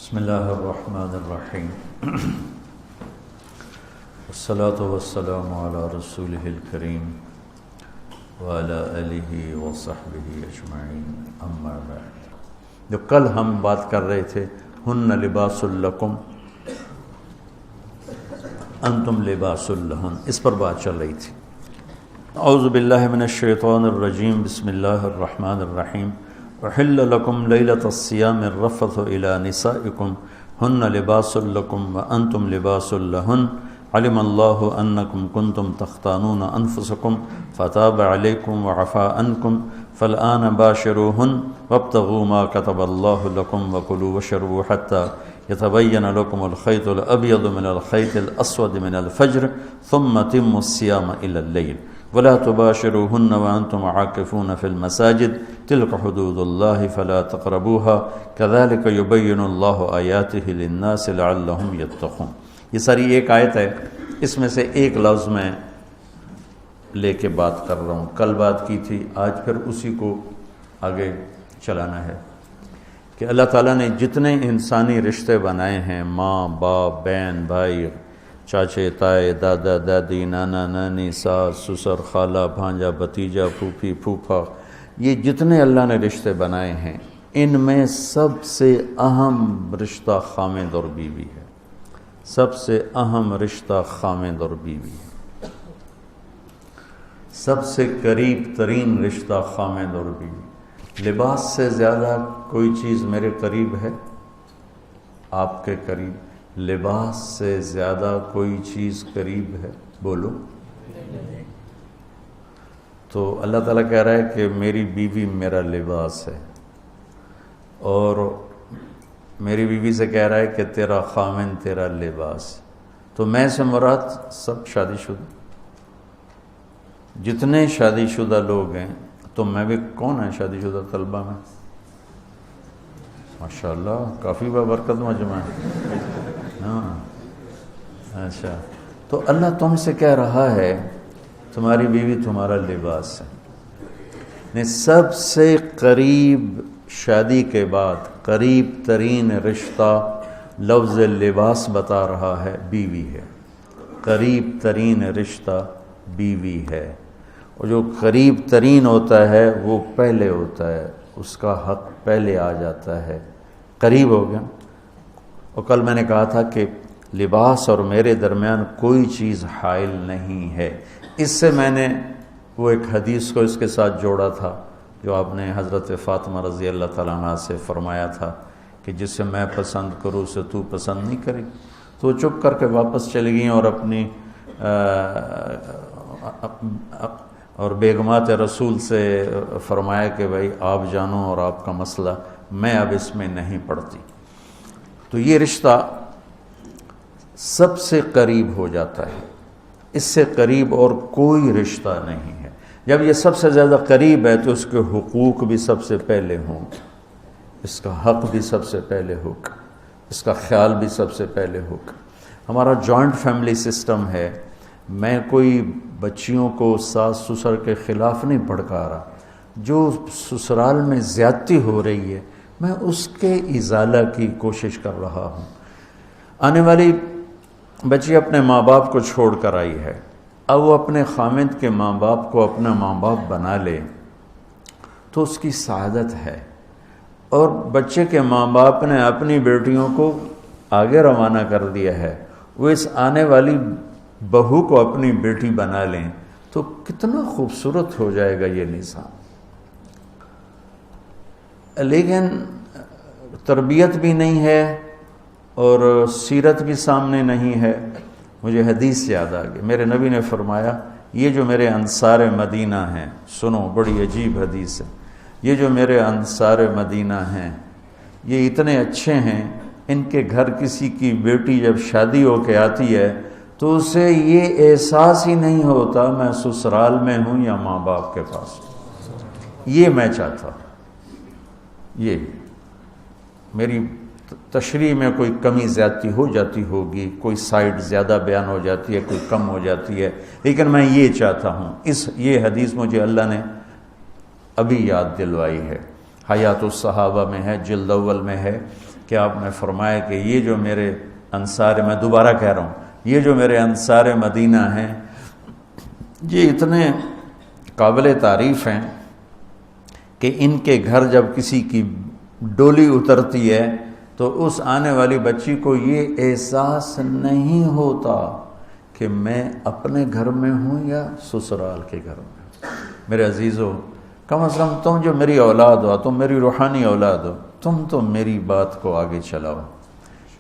بسم اللہ الرحمن الرحیم والصلاة والسلام علی رسولہ الکریم وعلی آلہ وصحبہ اجمعین اما بعد۔ جو کل ہم بات کر رہے تھے ہن لباس لکم انتم لباس لہن، اس پر بات چل رہی تھی۔ اعوذ باللہ من الشیطان الرجیم، بسم اللہ الرحمن الرحیم۔ وحل لکم لیلۃ الصیام الرفث الی نسائکم ہن لباس لکم وانتم لباس لہن علم اللہ انکم کنتم تختانون انفسکم فتاب علیکم وعفا عنکم فالآن باشروہن وابتغوا ما کتب اللہ لکم وکلوا واشربوا حتی یتبین لکم الخیط الابیض من الخیط الاسود من الفجر ثم اتموا الصیام الی اللیل ولا تباشروهن وانتم عاکفون فی المساجد تلک حدود اللہ فلا تقربوها كذلك يبین اللہ آیاتہ للناس لعلهم یتقون۔ یہ ساری ایک آیت ہے، اس میں سے ایک لفظ میں لے کے بات کر رہا ہوں، کل بات کی تھی، آج پھر اسی کو آگے چلانا ہے کہ اللہ تعالیٰ نے جتنے انسانی رشتے بنائے ہیں، ماں باپ بہن بھائی چاچے تائے دادا دادی نانا نانی ساس سسر خالہ بھانجا بھتیجا پھوپھی پھوپھا، یہ جتنے اللہ نے رشتے بنائے ہیں ان میں سب سے اہم رشتہ خامد اور بیوی ہے، سب سے اہم رشتہ خامد اور بیوی ہے، سب سے قریب ترین رشتہ خامد اور بیوی۔ لباس سے زیادہ کوئی چیز میرے قریب ہے، آپ کے قریب؟ لباس سے زیادہ کوئی چیز قریب ہے؟ بولو۔ تو اللہ تعالیٰ کہہ رہا ہے کہ میری بیوی میرا لباس ہے، اور میری بیوی سے کہہ رہا ہے کہ تیرا خامن تیرا لباس۔ تو میں سے مراد سب شادی شدہ، جتنے شادی شدہ لوگ ہیں، تو میں بھی کون ہے شادی شدہ طلبہ میں؟ ماشاءاللہ کافی بابرکت مجمع ہے۔ ہاں اچھا، تو اللہ تم سے کہہ رہا ہے تمہاری بیوی تمہارا لباس ہے۔ سب سے قریب شادی کے بعد قریب ترین رشتہ لفظ لباس بتا رہا ہے بیوی ہے، قریب ترین رشتہ بیوی ہے، اور جو قریب ترین ہوتا ہے وہ پہلے ہوتا ہے، اس کا حق پہلے آ جاتا ہے، قریب ہو گیا۔ اور کل میں نے کہا تھا کہ لباس اور میرے درمیان کوئی چیز حائل نہیں ہے۔ اس سے میں نے وہ ایک حدیث کو اس کے ساتھ جوڑا تھا جو آپ نے حضرت فاطمہ رضی اللہ تعالیٰ عنہ سے فرمایا تھا کہ جسے میں پسند کروں اسے تو پسند نہیں کرے۔ تو چپ کر کے واپس چلی گئیں اور اپنی اور بیگمات رسول سے فرمایا کہ بھائی آپ جانو اور آپ کا مسئلہ، میں اب اس میں نہیں پڑتی۔ تو یہ رشتہ سب سے قریب ہو جاتا ہے، اس سے قریب اور کوئی رشتہ نہیں ہے۔ جب یہ سب سے زیادہ قریب ہے تو اس کے حقوق بھی سب سے پہلے ہوں گے، اس کا حق بھی سب سے پہلے ہوگا، اس کا خیال بھی سب سے پہلے ہوگا۔ ہمارا جوائنٹ فیملی سسٹم ہے، میں کوئی بچیوں کو ساس سسر کے خلاف نہیں بھڑکا رہا، جو سسرال میں زیادتی ہو رہی ہے میں اس کے ازالہ کی کوشش کر رہا ہوں۔ آنے والی بچی اپنے ماں باپ کو چھوڑ کر آئی ہے، اب وہ اپنے خامد کے ماں باپ کو اپنا ماں باپ بنا لے تو اس کی سعادت ہے، اور بچے کے ماں باپ نے اپنی بیٹیوں کو آگے روانہ کر دیا ہے، وہ اس آنے والی بہو کو اپنی بیٹی بنا لیں تو کتنا خوبصورت ہو جائے گا یہ نظام۔ لیکن تربیت بھی نہیں ہے اور سیرت بھی سامنے نہیں ہے۔ مجھے حدیث یاد آ گئی، میرے نبی نے فرمایا یہ جو میرے انصار مدینہ ہیں، سنو بڑی عجیب حدیث ہے، یہ جو میرے انصار مدینہ ہیں یہ اتنے اچھے ہیں، ان کے گھر کسی کی بیٹی جب شادی ہو کے آتی ہے تو اسے یہ احساس ہی نہیں ہوتا میں سسرال میں ہوں یا ماں باپ کے پاس ہوں۔ یہ میں چاہتا ہوں، یہ میری تشریح میں کوئی کمی زیادتی ہو جاتی ہوگی، کوئی سائڈ زیادہ بیان ہو جاتی ہے، کوئی کم ہو جاتی ہے، لیکن میں یہ چاہتا ہوں۔ یہ حدیث مجھے اللہ نے ابھی یاد دلوائی ہے، حیات الصحابہ میں ہے، جلد اول میں ہے، کہ آپ نے فرمایا کہ یہ جو میرے انصار، میں دوبارہ کہہ رہا ہوں، یہ جو میرے انصار مدینہ ہیں یہ اتنے قابل تعریف ہیں کہ ان کے گھر جب کسی کی ڈولی اترتی ہے تو اس آنے والی بچی کو یہ احساس نہیں ہوتا کہ میں اپنے گھر میں ہوں یا سسرال کے گھر میں۔ میرے عزیزو، کم از کم تم جو میری اولاد ہو، تم میری روحانی اولاد ہو، تم تو میری بات کو آگے چلاؤ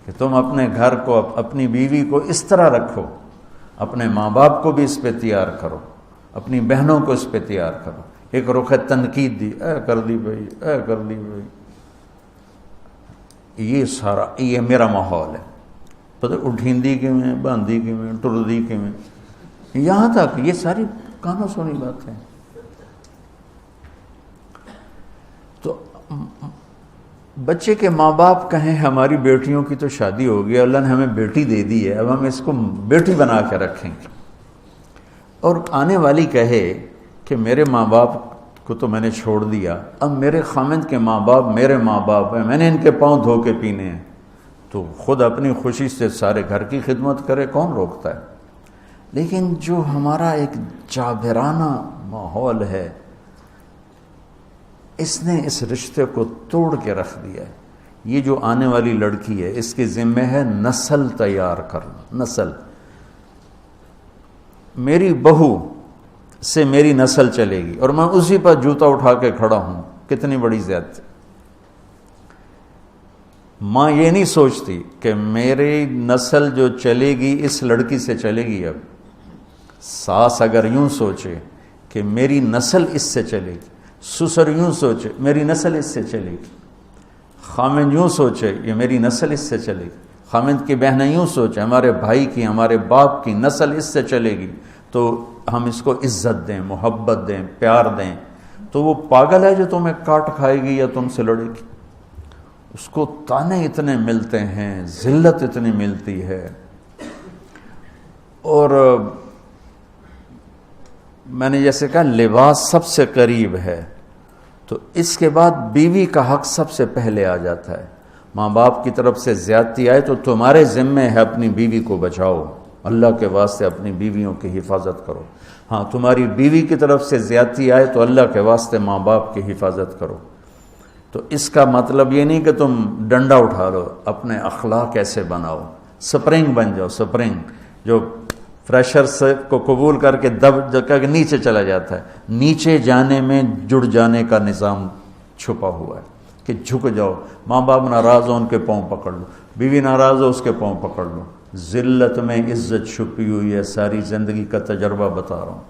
کہ تم اپنے گھر کو، اپنی بیوی کو اس طرح رکھو، اپنے ماں باپ کو بھی اس پہ تیار کرو، اپنی بہنوں کو اس پہ تیار کرو۔ ایک رخ تنقید دی، اے کر دی بھائی، اے کر دی بھائی، یہ سارا یہ میرا ماحول ہے۔ پتہ اٹھیندی کے میں، باندھی کے میں، ٹردی کے میں، یہاں تک یہ ساری کانوں سنی بات ہے۔ تو بچے کے ماں باپ کہیں ہماری بیٹیوں کی تو شادی ہو گئی، اللہ نے ہمیں بیٹی دے دی ہے، اب ہم اس کو بیٹی بنا کے رکھیں گے، اور آنے والی کہے کہ میرے ماں باپ کو تو میں نے چھوڑ دیا، اب میرے خامند کے ماں باپ میرے ماں باپ ہیں، میں نے ان کے پاؤں دھو کے پینے ہیں، تو خود اپنی خوشی سے سارے گھر کی خدمت کرے، کون روکتا ہے؟ لیکن جو ہمارا ایک جابرانہ ماحول ہے، اس نے اس رشتے کو توڑ کے رکھ دیا ہے۔ یہ جو آنے والی لڑکی ہے اس کے ذمہ ہے نسل تیار کرنا، نسل۔ میری بہو سے میری نسل چلے گی اور میں اسی پر جوتا اٹھا کے کھڑا ہوں، کتنی بڑی زیادتی۔ ماں یہ نہیں سوچتی کہ میری نسل جو چلے گی اس لڑکی سے چلے گی۔ اب ساس اگر یوں سوچے کہ میری نسل اس سے چلے گی، سسر یوں سوچے میری نسل اس سے چلے گی، خامند یوں سوچے یہ میری نسل اس سے چلے گی، خامند کی بہنیں یوں سوچے ہمارے بھائی کی، ہمارے باپ کی نسل اس سے چلے گی، تو ہم اس کو عزت دیں، محبت دیں، پیار دیں، تو وہ پاگل ہے جو تمہیں کاٹ کھائے گی یا تم سے لڑے گی۔ اس کو تانے اتنے ملتے ہیں، ذلت اتنی ملتی ہے۔ اور میں نے جیسے کہا لباس سب سے قریب ہے، تو اس کے بعد بیوی کا حق سب سے پہلے آ جاتا ہے۔ ماں باپ کی طرف سے زیادتی آئے تو تمہارے ذمہ ہے اپنی بیوی کو بچاؤ، اللہ کے واسطے اپنی بیویوں کی حفاظت کرو۔ ہاں تمہاری بیوی کی طرف سے زیادتی آئے تو اللہ کے واسطے ماں باپ کی حفاظت کرو۔ تو اس کا مطلب یہ نہیں کہ تم ڈنڈا اٹھا لو، اپنے اخلاق ایسے بناؤ، سپرنگ بن جاؤ، سپرنگ جو فریشر سے کو قبول کر کے دب کر نیچے چلا جاتا ہے، نیچے جانے میں جڑ جانے کا نظام چھپا ہوا ہے کہ جھک جاؤ۔ ماں باپ ناراض ہو ان کے پاؤں پکڑ لو، بیوی ناراض ہو اس کے پاؤں پکڑ لو۔ ذلت میں عزت چھپی ہوئی ہے، ساری زندگی کا تجربہ بتا رہا ہوں۔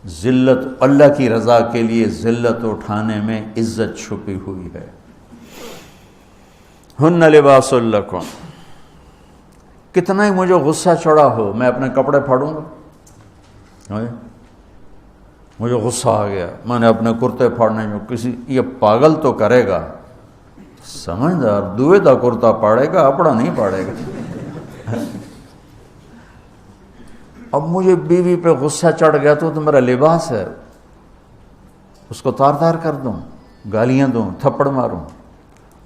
ذلت اللہ کی رضا کے لیے ذلت اٹھانے میں عزت چھپی ہوئی ہے۔ ہن لباس لکم، کتنا ہی مجھے غصہ چڑھا ہو میں اپنے کپڑے پھاڑوں گا؟ مجھے غصہ آ گیا، میں نے اپنے کرتے پھاڑنے میں، کسی یہ پاگل تو کرے گا، سمجھدار دوئے دا کرتا پاڑے گا، اپنا نہیں پاڑے گا۔ اب مجھے بیوی پہ غصہ چڑھ گیا تو میرا لباس ہے، اس کو تار تار کر دوں، گالیاں دوں، تھپڑ ماروں؟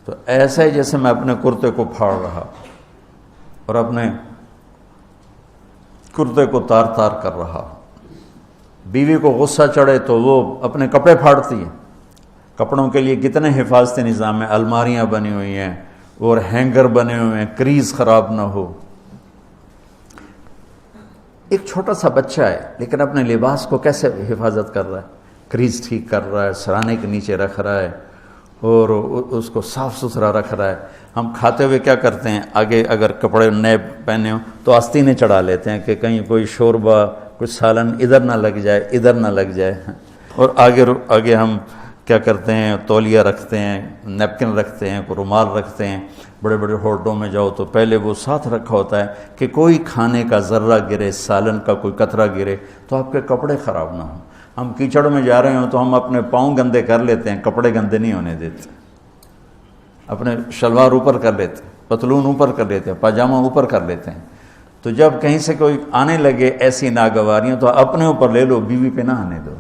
تو ایسا ہی جیسے میں اپنے کرتے کو پھاڑ رہا اور اپنے کرتے کو تار تار کر رہا۔ بیوی کو غصہ چڑھے تو وہ اپنے کپڑے پھاڑتی ہے۔ کپڑوں کے لیے کتنے حفاظتی نظام ہیں، الماریاں بنی ہوئی ہیں اور ہینگر بنے ہوئے ہیں، کریز خراب نہ ہو۔ ایک چھوٹا سا بچہ ہے لیکن اپنے لباس کو کیسے حفاظت کر رہا ہے، کریز ٹھیک کر رہا ہے، سرانے کے نیچے رکھ رہا ہے اور اس کو صاف ستھرا رکھ رہا ہے۔ ہم کھاتے ہوئے کیا کرتے ہیں، آگے اگر کپڑے نئے پہنے ہوں تو آستینیں چڑھا لیتے ہیں کہ کہیں کوئی شوربہ، کچھ سالن ادھر نہ لگ جائے، ادھر نہ لگ جائے، اور آگے ہم کیا کرتے ہیں، تولیہ رکھتے ہیں، نیپکن رکھتے ہیں، رومال رکھتے ہیں۔ بڑے بڑے ہوٹلوں میں جاؤ تو پہلے وہ ساتھ رکھا ہوتا ہے کہ کوئی کھانے کا ذرہ گرے، سالن کا کوئی قطرہ گرے تو آپ کے کپڑے خراب نہ ہوں۔ ہم کیچڑ میں جا رہے ہوں تو ہم اپنے پاؤں گندے کر لیتے ہیں، کپڑے گندے نہیں ہونے دیتے، اپنے شلوار اوپر کر لیتے ہیں، پتلون اوپر کر لیتے ہیں، پاجامہ اوپر کر لیتے ہیں۔ تو جب کہیں سے کوئی آنے لگے ایسی ناگواریاں تو اپنے اوپر لے لو، بیوی پہ نہ آنے دو۔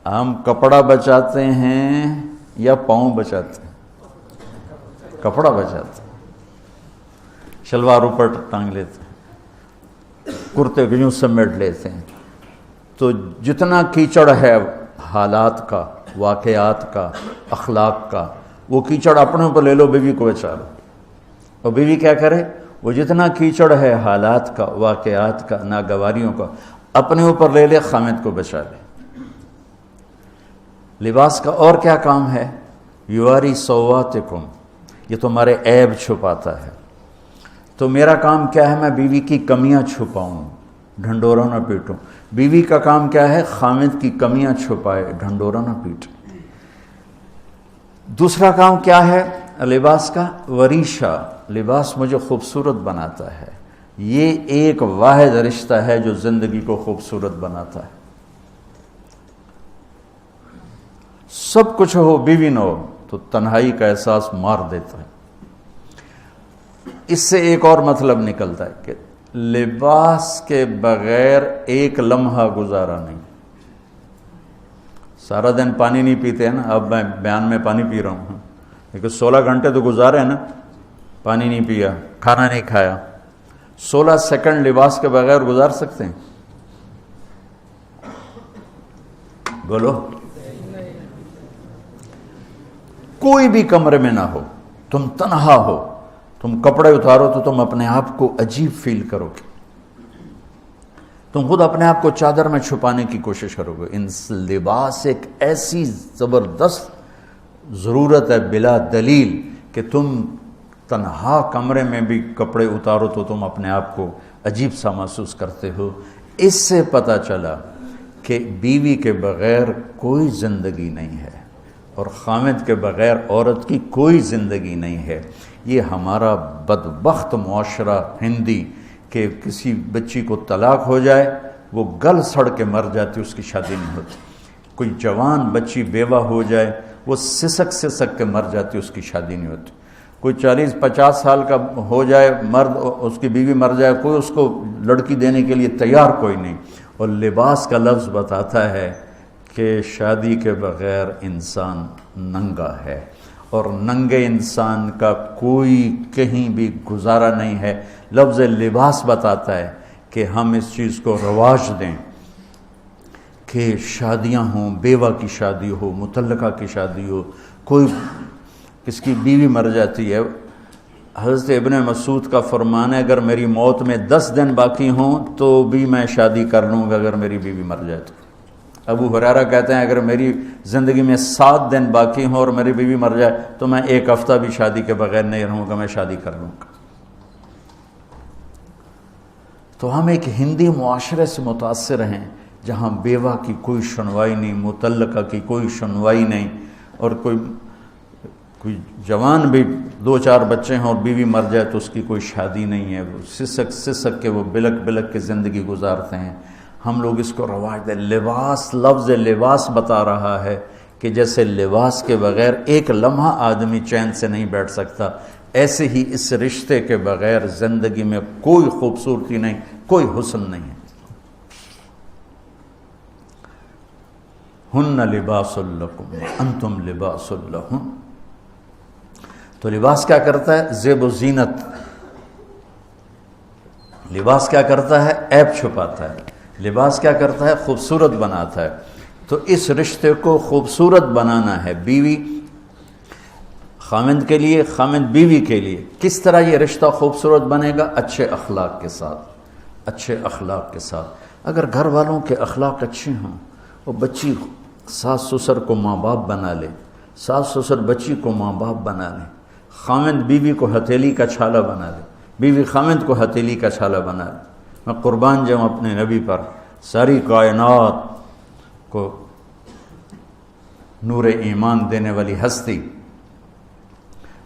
ہم کپڑا بچاتے ہیں یا پاؤں بچاتے ہیں؟ کپڑا بچاتے ہیں، شلوار اوپر ٹانگ لیتے ہیں، کرتے کو یوں سمیٹ لیتے ہیں. تو جتنا کیچڑ ہے حالات کا، واقعات کا، اخلاق کا، وہ کیچڑ اپنے اوپر لے لو، بیوی کو بچا لو. اور بیوی کیا کرے؟ وہ جتنا کیچڑ ہے حالات کا، واقعات کا، ناگواریوں کا، اپنے اوپر لے لے، خامد کو بچا لے. لباس کا اور کیا کام ہے؟ یواری سواتکم، یہ تمہارے عیب چھپاتا ہے. تو میرا کام کیا ہے؟ میں بیوی کی کمیاں چھپاؤں، ڈھنڈورا نہ پیٹوں. بیوی کا کام کیا ہے؟ خامد کی کمیاں چھپائے، ڈھنڈورا نہ پیٹے. دوسرا کام کیا ہے لباس کا؟ وریشہ، لباس مجھے خوبصورت بناتا ہے. یہ ایک واحد رشتہ ہے جو زندگی کو خوبصورت بناتا ہے. سب کچھ ہو، بیوی نہ ہو تو تنہائی کا احساس مار دیتا ہے. اس سے ایک اور مطلب نکلتا ہے کہ لباس کے بغیر ایک لمحہ گزارا نہیں. سارا دن پانی نہیں پیتے ہیں نا، اب میں بیان میں پانی پی رہا ہوں، لیکن 16 گھنٹے تو گزارے ہیں نا، پانی نہیں پیا، کھانا نہیں کھایا. 16 سیکنڈ لباس کے بغیر گزار سکتے ہیں؟ بولو. کوئی بھی کمرے میں نہ ہو، تم تنہا ہو، تم کپڑے اتارو تو تم اپنے آپ کو عجیب فیل کرو گے. تم خود اپنے آپ کو چادر میں چھپانے کی کوشش کرو گے. ان لباس ایک ایسی زبردست ضرورت ہے بلا دلیل کہ تم تنہا کمرے میں بھی کپڑے اتارو تو تم اپنے آپ کو عجیب سا محسوس کرتے ہو. اس سے پتہ چلا کہ بیوی کے بغیر کوئی زندگی نہیں ہے اور خامد کے بغیر عورت کی کوئی زندگی نہیں ہے. یہ ہمارا بدبخت معاشرہ ہندی کہ کسی بچی کو طلاق ہو جائے وہ گل سڑ کے مر جاتی، اس کی شادی نہیں ہوتی. کوئی جوان بچی بیوہ ہو جائے وہ سسک کے مر جاتی، اس کی شادی نہیں ہوتی. کوئی 40-50 سال کا ہو جائے مرد، اس کی بیوی مر جائے، کوئی اس کو لڑکی دینے کے لیے تیار کوئی نہیں. اور لباس کا لفظ بتاتا ہے کہ شادی کے بغیر انسان ننگا ہے، اور ننگے انسان کا کوئی کہیں بھی گزارا نہیں ہے. لفظ لباس بتاتا ہے کہ ہم اس چیز کو رواج دیں کہ شادیاں ہوں، بیوہ کی شادی ہو، مطلقہ کی شادی ہو، کوئی کس کی بیوی مر جاتی ہے. حضرت ابن مسعود کا فرمان ہے اگر میری موت میں 10 دن باقی ہوں تو بھی میں شادی کر لوں گا اگر میری بیوی مر جائے تو. ابو ہریرہ کہتے ہیں اگر میری زندگی میں 7 دن باقی ہوں اور میری بیوی مر جائے تو میں 1 ہفتہ بھی شادی کے بغیر نہیں رہوں گا، میں شادی کر لوں گا. تو ہم ایک ہندی معاشرے سے متاثر ہیں جہاں بیوہ کی کوئی سنوائی نہیں، مطلقہ کی کوئی سنوائی نہیں، اور کوئی جوان بھی 2-4 بچے ہیں اور بیوی مر جائے تو اس کی کوئی شادی نہیں ہے. وہ سسک کے وہ بلک کے زندگی گزارتے ہیں. ہم لوگ اس کو رواج دیں. لباس، لفظ لباس بتا رہا ہے کہ جیسے لباس کے بغیر ایک لمحہ آدمی چین سے نہیں بیٹھ سکتا، ایسے ہی اس رشتے کے بغیر زندگی میں کوئی خوبصورتی نہیں، کوئی حسن نہیں ہے. ہن لباس لکم انتم لباس لہن. تو لباس کیا کرتا ہے؟ زیب و زینت. لباس کیا کرتا ہے؟ عیب چھپاتا ہے. لباس کیا کرتا ہے؟ خوبصورت بناتا ہے. تو اس رشتے کو خوبصورت بنانا ہے بیوی خامند کے لیے، خامند بیوی کے لیے. کس طرح یہ رشتہ خوبصورت بنے گا؟ اچھے اخلاق کے ساتھ. اچھے اخلاق کے ساتھ. اگر گھر والوں کے اخلاق اچھے ہوں، وہ بچی ساس سسر کو ماں باپ بنا لے، ساس سسر بچی کو ماں باپ بنا لیں، خامند بیوی کو ہتھیلی کا چھالا بنا لے، بیوی خامند کو ہتھیلی کا چھالا بنا لے. میں قربان جاؤں اپنے نبی پر. ساری کائنات کو نور ایمان دینے والی ہستی،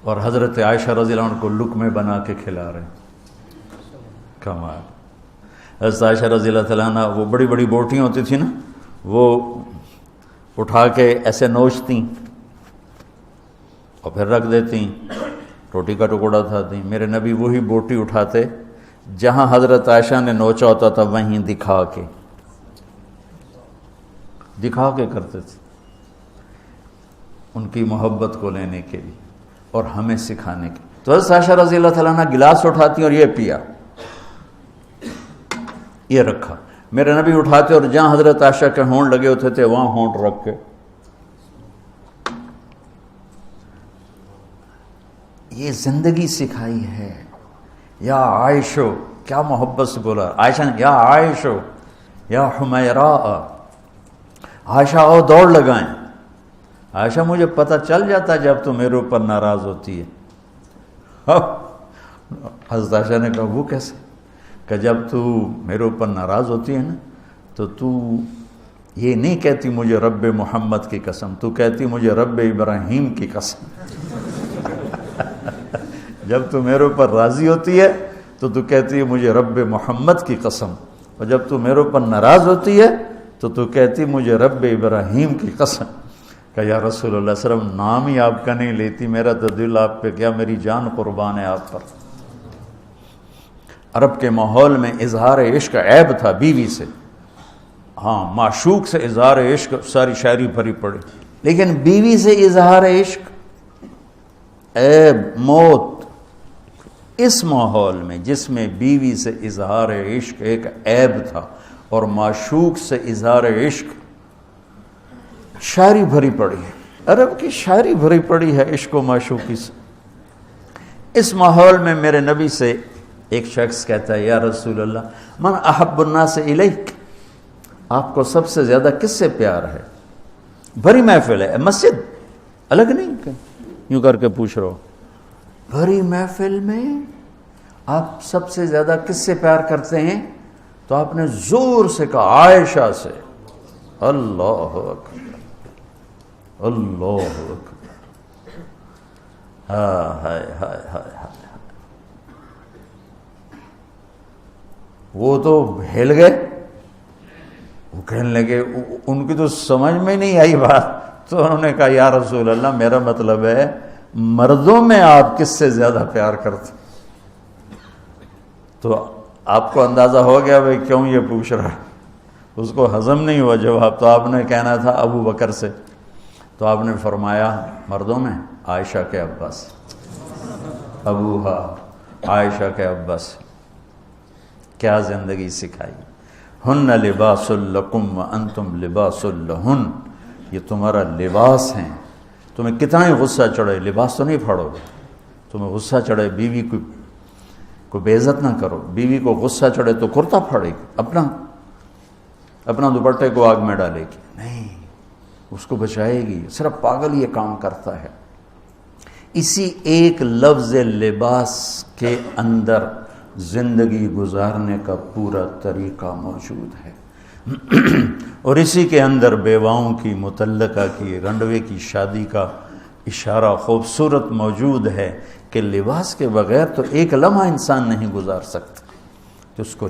اور حضرت عائشہ رضی اللہ عنہ کو لقمے بنا کے کھلا رہے. کمال. حضرت عائشہ رضی اللہ تعالیٰ عنہ وہ بڑی بڑی بوٹیاں ہوتی تھیں نا، وہ اٹھا کے ایسے نوچتیں اور پھر رکھ دیتی، روٹی کا ٹکڑا اٹھاتی. میرے نبی وہی بوٹی اٹھاتے جہاں حضرت عائشہ نے نوچا ہوتا تھا، وہیں دکھا کے کرتے تھے ان کی محبت کو لینے کے لیے. اور ہمیں سکھانے کی. تو حضرت عائشہ رضی اللہ تعالیٰ عنہ گلاس اٹھاتی اور یہ پیا، یہ رکھا. میرے نبی اٹھاتے اور جہاں حضرت عائشہ کے ہونٹ لگے ہوتے تھے وہاں ہونٹ رکھ کے. یہ زندگی سکھائی ہے. یا عائشو، کیا محبت سے بولا عائشہ نے، یا عائشو یا حمیراء، عائشہ آؤ دوڑ لگائیں. عائشہ مجھے پتہ چل جاتا جب تو میرے اوپر ناراض ہوتی ہے. حضرت عائشہ نے کہا وہ کیسے؟ کہ جب تو میرے اوپر ناراض ہوتی ہے نا تو یہ نہیں کہتی مجھے رب محمد کی قسم، تو کہتی مجھے رب ابراہیم کی قسم. جب تو میرے اوپر راضی ہوتی ہے تو کہتی ہے مجھے رب محمد کی قسم، اور جب تو میرے اوپر ناراض ہوتی ہے تو کہتی مجھے رب ابراہیم کی قسم. کہ یا رسول اللہ صلی اللہ علیہ وسلم نام ہی آپ کا نہیں لیتی، میرا تو دل آپ پہ کیا، میری جان قربان ہے آپ پر. عرب کے ماحول میں اظہار عشق عیب تھا بیوی سے. ہاں معشوق سے اظہار عشق ساری شاعری بھری پڑی، لیکن بیوی سے اظہار عشق عیب، موت. اس ماحول میں جس میں بیوی سے اظہار عشق ایک عیب تھا اور معشوق سے اظہار عشق شاعری بھری پڑی ہے، عرب کی شاعری بھری پڑی ہے عشق و معشوقی سے. اس ماحول میں میرے نبی سے ایک شخص کہتا ہے یا رسول اللہ من احب الناس الیک، آپ کو سب سے زیادہ کس سے پیار ہے؟ بھری محفل ہے، مسجد الگ نہیں یوں کر کے پوچھ رہا ہو، بھری محفل میں آپ سب سے زیادہ کس سے پیار کرتے ہیں؟ تو آپ نے زور سے کہا عائشہ سے. اللہ اکبر اللہ اکبر. ہائے ہائے ہائے ہائے ہائے. وہ تو ہل گئے، وہ کہنے لگے، ان کی تو سمجھ میں نہیں آئی بات. تو انہوں نے کہا یا رسول اللہ میرا مطلب ہے مردوں میں آپ کس سے زیادہ پیار کرتے؟ تو آپ کو اندازہ ہو گیا بھائی کیوں یہ پوچھ رہا ہے. اس کو ہضم نہیں ہوا جواب. تو آپ نے کہنا تھا ابو بکر سے. تو آپ نے فرمایا مردوں میں عائشہ کے عباس، ابوہا عائشہ کے عباس. کیا زندگی سکھائی. ہن لباس لکم وانتم لباس لہن، یہ تمہارا لباس ہیں. تمہیں کتنا ہی غصہ چڑھے لباس تو نہیں پھاڑو گے. تمہیں غصہ چڑھے بیوی کو بے عزت نہ کرو. بیوی کو غصہ چڑھے تو کرتا پھاڑے گی، اپنا دوپٹے کو آگ میں ڈالے گی نہیں، اس کو بچائے گی. صرف پاگل یہ کام کرتا ہے. اسی ایک لفظ لباس کے اندر زندگی گزارنے کا پورا طریقہ موجود ہے. اور اسی کے اندر بیواؤں کی، مطلقہ کی، رنڈوے کی شادی کا اشارہ خوبصورت موجود ہے کہ لباس کے بغیر تو ایک لمحہ انسان نہیں گزار سکتا. تو اس کو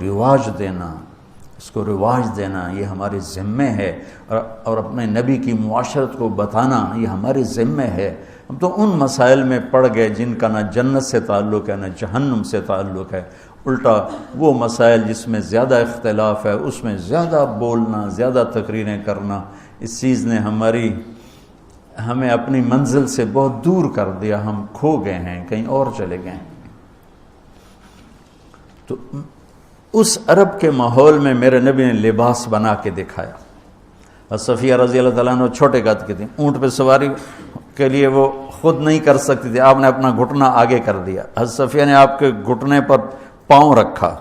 رواج دینا یہ ہمارے ذمے ہے، اور اپنے نبی کی معاشرت کو بتانا یہ ہمارے ذمے ہے. ہم تو ان مسائل میں پڑ گئے جن کا نہ جنت سے تعلق ہے نہ جہنم سے تعلق ہے. الٹا وہ مسائل جس میں زیادہ اختلاف ہے اس میں زیادہ بولنا، زیادہ تقریریں کرنا، اس چیز نے ہمیں اپنی منزل سے بہت دور کر دیا. ہم کھو گئے ہیں، کہیں اور چلے گئے ہیں. تو اس عرب کے ماحول میں میرے نبی نے لباس بنا کے دکھایا. اور صفیہ رضی اللہ تعالیٰ عنہ چھوٹے قد کی تھی، اونٹ پہ سواری کے لیے وہ خود نہیں کر سکتی تھی. آپ نے اپنا گھٹنا آگے کر دیا. حضرت صفیہ نے آپ کے گھٹنے پر پاؤں رکھا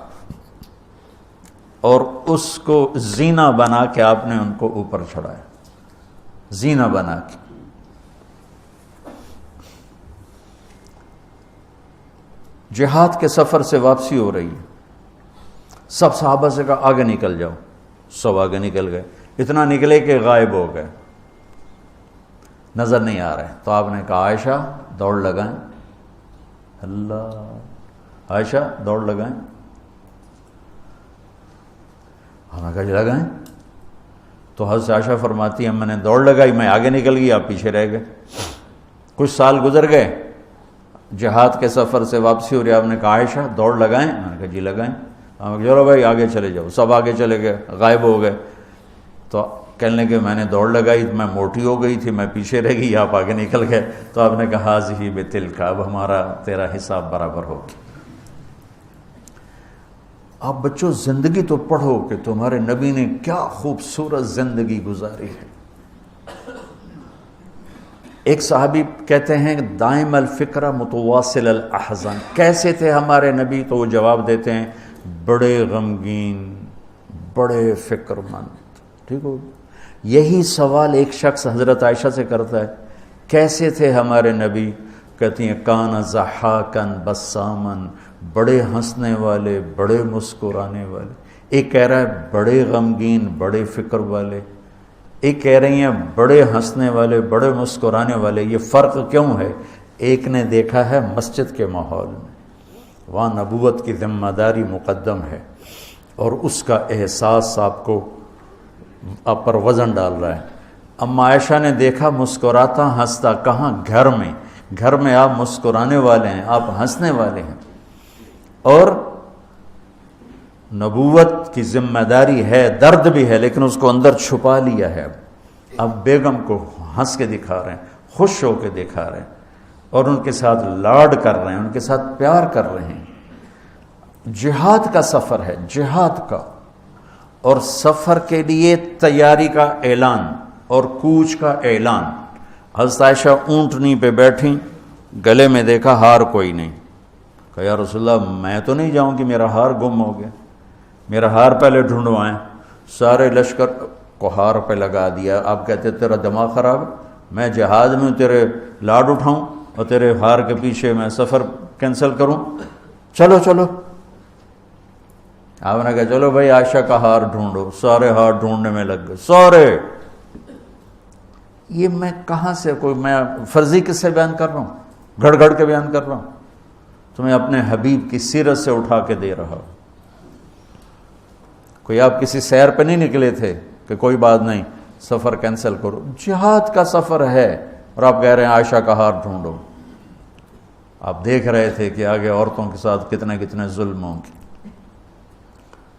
اور اس کو زینہ بنا کے آپ نے ان کو اوپر چڑھایا، زینہ بنا کے. جہاد کے سفر سے واپسی ہو رہی ہے. سب صحابہ سے کہا آگے نکل جاؤ. سب آگے نکل گئے، اتنا نکلے کہ غائب ہو گئے، نظر نہیں آ رہے. تو آپ نے کہا عائشہ دوڑ لگائیں. اللہ، عائشہ دوڑ لگائیں. ہم نے کہا جی لگائیں. تو حضرت عائشہ فرماتی ہیں میں نے دوڑ لگائی، میں آگے نکل گئی، آپ پیچھے رہ گئے. کچھ سال گزر گئے، جہاد کے سفر سے واپسی ہو رہی. آپ نے کہا عائشہ دوڑ لگائیں. میں نے کہا جی لگائیں. چلو بھائی آگے چلے جاؤ. سب آگے چلے گئے، غائب ہو گئے. تو کہنے لگے میں نے دوڑ لگائی، میں موٹی ہو گئی تھی، میں پیچھے رہ گئی، آپ آگے نکل گئے، تو آپ نے کہا حاضی بتلک، اب ہمارا تیرا حساب برابر ہو گیا۔ آپ بچوں زندگی تو پڑھو کہ تمہارے نبی نے کیا خوبصورت زندگی گزاری ہے۔ ایک صحابی کہتے ہیں دائم الفکرہ متواصل الاحزان، کیسے تھے ہمارے نبی؟ تو وہ جواب دیتے ہیں بڑے غمگین، بڑے فکر مند۔ ٹھیک ہو؟ یہی سوال ایک شخص حضرت عائشہ سے کرتا ہے، کیسے تھے ہمارے نبی؟ کہتی ہیں کان ضحاکن بسامن، بڑے ہنسنے والے، بڑے مسکرانے والے۔ ایک کہہ رہا ہے بڑے غمگین، بڑے فکر والے، ایک کہہ رہی ہیں بڑے ہنسنے والے، بڑے مسکرانے والے۔ یہ فرق کیوں ہے؟ ایک نے دیکھا ہے مسجد کے ماحول میں، وہاں نبوت کی ذمہ داری مقدم ہے، اور اس کا احساس آپ پر وزن ڈال رہا ہے۔ اما عائشہ نے دیکھا مسکراتا ہنستا، کہاں؟ گھر میں۔ گھر میں آپ مسکرانے والے ہیں، آپ ہنسنے والے ہیں، اور نبوت کی ذمہ داری ہے، درد بھی ہے، لیکن اس کو اندر چھپا لیا ہے۔ اب بیگم کو ہنس کے دکھا رہے ہیں، خوش ہو کے دکھا رہے ہیں، اور ان کے ساتھ لاڈ کر رہے ہیں، ان کے ساتھ پیار کر رہے ہیں۔ جہاد کا سفر ہے، جہاد کا، اور سفر کے لیے تیاری کا اعلان اور کوچ کا اعلان۔ حضرت عائشہ اونٹنی پہ بیٹھیں، گلے میں دیکھا ہار کوئی نہیں، کہا یا رسول اللہ میں تو نہیں جاؤں گی، میرا ہار گم ہو گیا، میرا ہار پہلے ڈھونڈوائیں۔ سارے لشکر کو ہار پہ لگا دیا۔ آپ کہتے تیرا دماغ خراب ہے، میں جہاد میں تیرے لاڈ اٹھاؤں اور تیرے ہار کے پیچھے میں سفر کینسل کروں؟ چلو چلو۔ آپ نے کہا چلو بھائی عائشہ کا ہار ڈھونڈو۔ سارے ہار ڈھونڈنے میں لگ گئے، سارے۔ یہ میں کہاں سے کوئی میں فرضی قصے بیان کر رہا ہوں، گھڑ گھڑ کے بیان کر رہا ہوں؟ تمہیں اپنے حبیب کی سیرت سے اٹھا کے دے رہا ہوں۔ کوئی آپ کسی سیر پہ نہیں نکلے تھے کہ کوئی بات نہیں سفر کینسل کرو، جہاد کا سفر ہے، اور آپ کہہ رہے ہیں عائشہ کا ہار ڈھونڈو۔ آپ دیکھ رہے تھے کہ آگے عورتوں کے ساتھ کتنے کتنے ظلم ہوں گے۔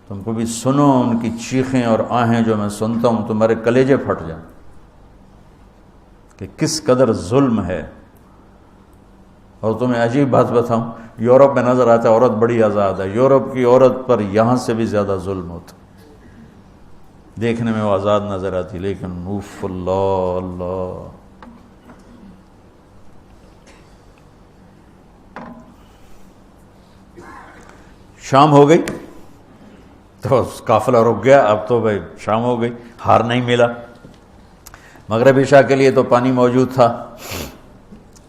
تم کو بھی سنو ان کی چیخیں اور آہیں جو میں سنتا ہوں، تمہارے کلیجے پھٹ جائیں کہ کس قدر ظلم ہے۔ اور تمہیں عجیب بات بتاؤں، یورپ میں نظر آتا ہے عورت بڑی آزاد ہے، یورپ کی عورت پر یہاں سے بھی زیادہ ظلم ہوتا، دیکھنے میں وہ آزاد نظر آتی، لیکن اوف اللہ اللہ۔ شام ہو گئی تو قافلہ رک گیا، اب تو بھائی شام ہو گئی، ہار نہیں ملا۔ مغرب عشاء کے لیے تو پانی موجود تھا۔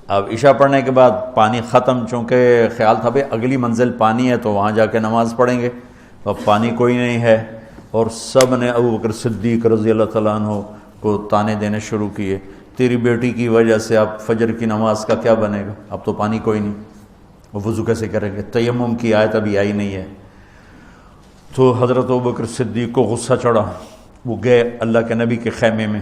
اب عشاء پڑھنے کے بعد پانی ختم، چونکہ خیال تھا بھائی اگلی منزل پانی ہے تو وہاں جا کے نماز پڑھیں گے، تو اب پانی کوئی نہیں ہے، اور سب نے ابو بکر صدیق رضی اللہ تعالیٰ عنہ کو تانے دینے شروع کیے، تیری بیٹی کی وجہ سے اب فجر کی نماز کا کیا بنے گا، اب تو پانی کوئی نہیں، وضو کیسے کریں گے، تیمم کی آیت ابھی آئی نہیں ہے۔ تو حضرت ابو بکر صدیق کو غصہ چڑھا، وہ گئے اللہ کے نبی کے خیمے میں،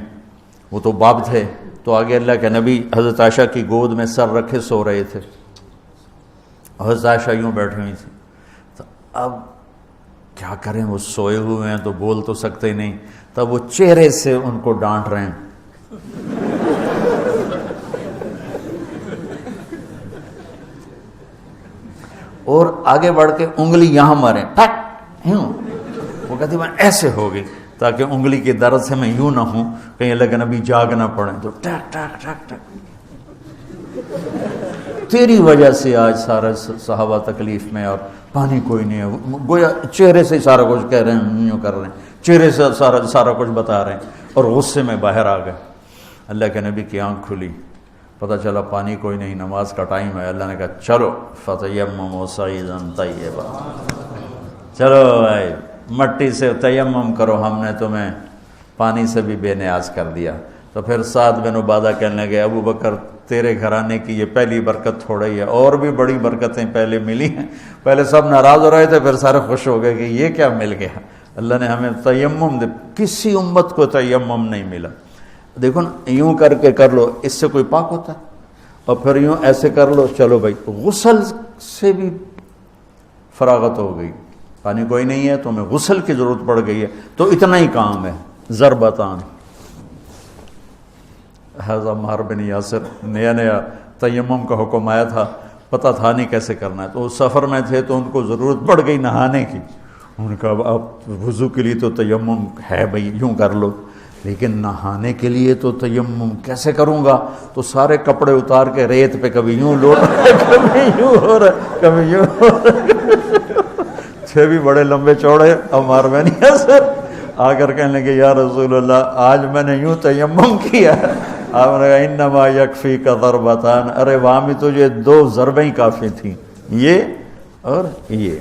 وہ تو باب تھے، تو آگے اللہ کے نبی حضرت عائشہ کی گود میں سر رکھے سو رہے تھے، حضرت عائشہ یوں بیٹھی ہوئی تھی۔ تو اب کیا کریں، وہ سوئے ہوئے ہیں تو بول تو سکتے نہیں، تب وہ چہرے سے ان کو ڈانٹ رہے ہیں۔ اور آگے بڑھ کے انگلی یہاں مارے، ٹک یوں، وہ کہتی میں ایسے ہو گئی تاکہ انگلی کے درد سے میں یوں نہ ہوں کہیں اللہ کے نبی جاگ نہ پڑیں، تو ٹک ٹک ٹک ٹک، تیری وجہ سے آج سارا صحابہ تکلیف میں، اور پانی کوئی نہیں ہے، گویا چہرے سے سارا کچھ کہہ رہے ہیں، یوں کر رہے ہیں، چہرے سے سارا کچھ بتا رہے ہیں، اور غصے میں باہر آ گئے۔ اللہ کے نبی کی آنکھ کھلی، پتہ چلا پانی کوئی نہیں، نماز کا ٹائم ہے۔ اللہ نے کہا چلو فتیمموا صعیدا طیبا، چلو بھائی مٹی سے تیمم کرو، ہم نے تمہیں پانی سے بھی بے نیاز کر دیا۔ تو پھر سعد بن عبادہ کہنے لگے ابو بکر تیرے گھرانے کی یہ پہلی برکت تھوڑی ہے، اور بھی بڑی برکتیں پہلے ملی ہیں، پہلے سب ناراض ہو رہے تھے، پھر سارے خوش ہو گئے کہ یہ کیا مل گیا، اللہ نے ہمیں تیمم دے، کسی امت کو تیمم نہیں ملا۔ دیکھو نا، یوں کر کے کر لو، اس سے کوئی پاک ہوتا ہے، اور پھر یوں ایسے کر لو، چلو بھائی غسل سے بھی فراغت ہو گئی، پانی کوئی نہیں ہے تو ہمیں غسل کی ضرورت پڑ گئی ہے، تو اتنا ہی کام ہے، ضربتان حضرت عمار بن یاسر نیا نیا تیمم کا حکم آیا تھا، پتہ تھا نہیں کیسے کرنا ہے، تو وہ سفر میں تھے تو ان کو ضرورت پڑ گئی نہانے کی. ان کا اب وضو کے لیے تو تیمم ہے بھائی، یوں کر لو، لیکن نہانے کے لیے تو تیمم کیسے کروں گا؟ تو سارے کپڑے اتار کے ریت پہ کبھی یوں لوٹ رہے کبھی یوں ہو رہا کبھی یوں ہو رہا. تھے بھی بڑے لمبے چوڑے عمار بن یاسر، آ کر کہنے لگے یا رسول اللہ آج میں نے یوں تیمم کیا. آپ نے کہا انما یکفیک ضربتان، ارے وہاں بھی تجھے 2 ضربیں کافی تھیں، یہ اور یہ.